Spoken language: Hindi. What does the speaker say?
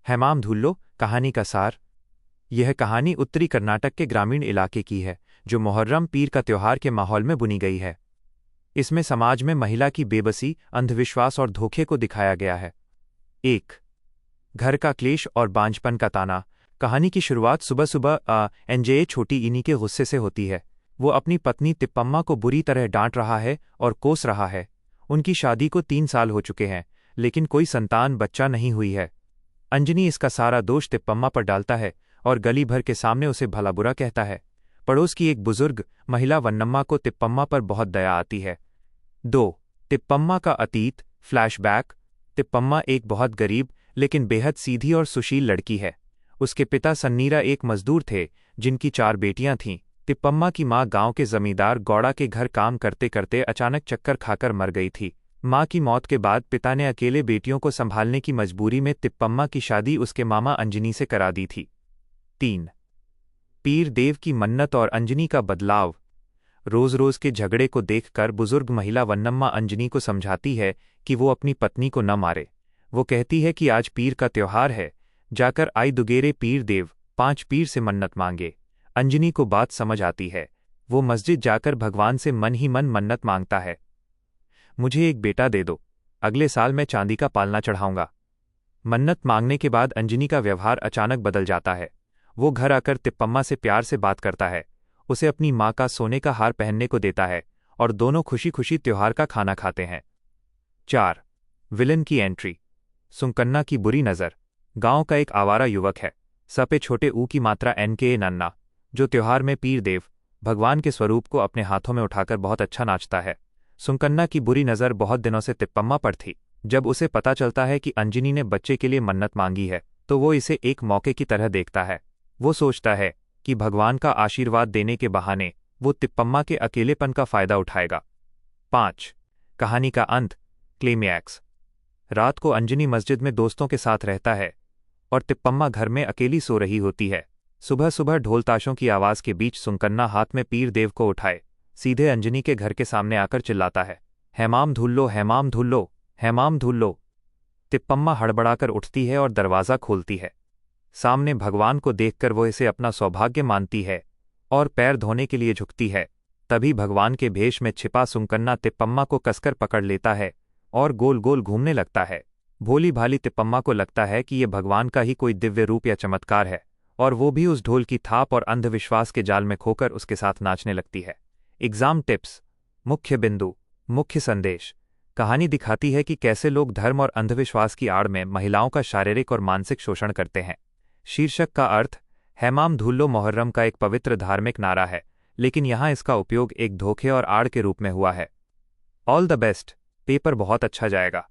हैमाम धुल्लो कहानी का सार। यह कहानी उत्तरी कर्नाटक के ग्रामीण इलाके की है, जो मुहर्रम पीर का त्योहार के माहौल में बुनी गई है। इसमें समाज में महिला की बेबसी, अंधविश्वास और धोखे को दिखाया गया है। 1. घर का क्लेश और बांझपन का ताना। कहानी की शुरुआत सुबह सुबह एनजे छोटी इनी के गुस्से से होती है। वो अपनी पत्नी तिप्पम्मा को बुरी तरह डांट रहा है और कोस रहा है। उनकी शादी को 3 साल हो चुके हैं, लेकिन कोई संतान बच्चा नहीं हुई है। अंजनी इसका सारा दोष तिप्पम्मा पर डालता है और गली भर के सामने उसे भला बुरा कहता है। पड़ोस की एक बुजुर्ग महिला वन्नम्मा को तिप्पम्मा पर बहुत दया आती है। 2. तिप्पम्मा का अतीत फ्लैशबैक। तिप्पम्मा एक बहुत गरीब लेकिन बेहद सीधी और सुशील लड़की है। उसके पिता सन्नीरा एक मजदूर थे, जिनकी 4 बेटियां थीं। तिप्पम्मा की मां गांव के जमींदार गौड़ा के घर काम करते करते अचानक चक्कर खाकर मर गई थी। मां की मौत के बाद पिता ने अकेले बेटियों को संभालने की मजबूरी में तिप्पम्मा की शादी उसके मामा अंजनी से करा दी थी। 3. पीर देव की मन्नत और अंजनी का बदलाव। रोज रोज के झगड़े को देखकर बुजुर्ग महिला वन्नम्मा अंजनी को समझाती है कि वो अपनी पत्नी को न मारे। वो कहती है कि आज पीर का त्योहार है, जाकर आई दुगेरे पीर देव 5 पीर से मन्नत मांगे। अंजनी को बात समझ आती है। वो मस्जिद जाकर भगवान से मन ही मन मन्नत मांगता है, मुझे एक बेटा दे दो, अगले साल मैं चांदी का पालना चढ़ाऊंगा। मन्नत मांगने के बाद अंजनी का व्यवहार अचानक बदल जाता है। वो घर आकर तिप्पम्मा से प्यार से बात करता है, उसे अपनी माँ का सोने का हार पहनने को देता है और दोनों खुशी खुशी त्योहार का खाना खाते हैं। 4. विलन की एंट्री। सुंकन्ना की बुरी नज़र। गांव का एक आवारा युवक है, सपे छोटे ऊ की मात्रा NK नन्ना, जो त्योहार में पीर देव भगवान के स्वरूप को अपने हाथों में उठाकर बहुत अच्छा नाचता है। सुंकन्ना की बुरी नज़र बहुत दिनों से तिप्पम्मा पर थी। जब उसे पता चलता है कि अंजनी ने बच्चे के लिए मन्नत मांगी है, तो वो इसे एक मौके की तरह देखता है। वो सोचता है कि भगवान का आशीर्वाद देने के बहाने वो तिप्पम्मा के अकेलेपन का फायदा उठाएगा। 5. कहानी का अंत क्लाइमैक्स। रात को अंजनी मस्जिद में दोस्तों के साथ रहता है और तिप्पम्मा घर में अकेली सो रही होती है। सुबह सुबह ढोल ताशों की आवाज के बीच सुंकन्ना हाथ में पीर देव को उठाए सीधे अंजनी के घर के सामने आकर चिल्लाता है, हैमाम धुल्लो, हैमाम धुल्लो, हैमाम धुल्लो। तिप्पम्मा हड़बड़ाकर उठती है और दरवाज़ा खोलती है। सामने भगवान को देखकर वो इसे अपना सौभाग्य मानती है और पैर धोने के लिए झुकती है। तभी भगवान के भेष में छिपा सुंकन्ना तिप्पम्मा को कसकर पकड़ लेता है और गोल गोल घूमने लगता है। भोली भाली तिप्पम्मा को लगता है कि ये भगवान का ही कोई दिव्य रूप या चमत्कार है, और वो भी उस ढोल की थाप और अंधविश्वास के जाल में खोकर उसके साथ नाचने लगती है। Exam tips. मुख्य बिंदु, मुख्य संदेश। कहानी दिखाती है कि कैसे लोग धर्म और अंधविश्वास की आड़ में महिलाओं का शारीरिक और मानसिक शोषण करते हैं। शीर्षक का अर्थ, हैमाम धुल्लो मुहर्रम का एक पवित्र धार्मिक नारा है, लेकिन यहाँ इसका उपयोग एक धोखे और आड़ के रूप में हुआ है। All the best. पेपर बहुत अच्छा जाएगा।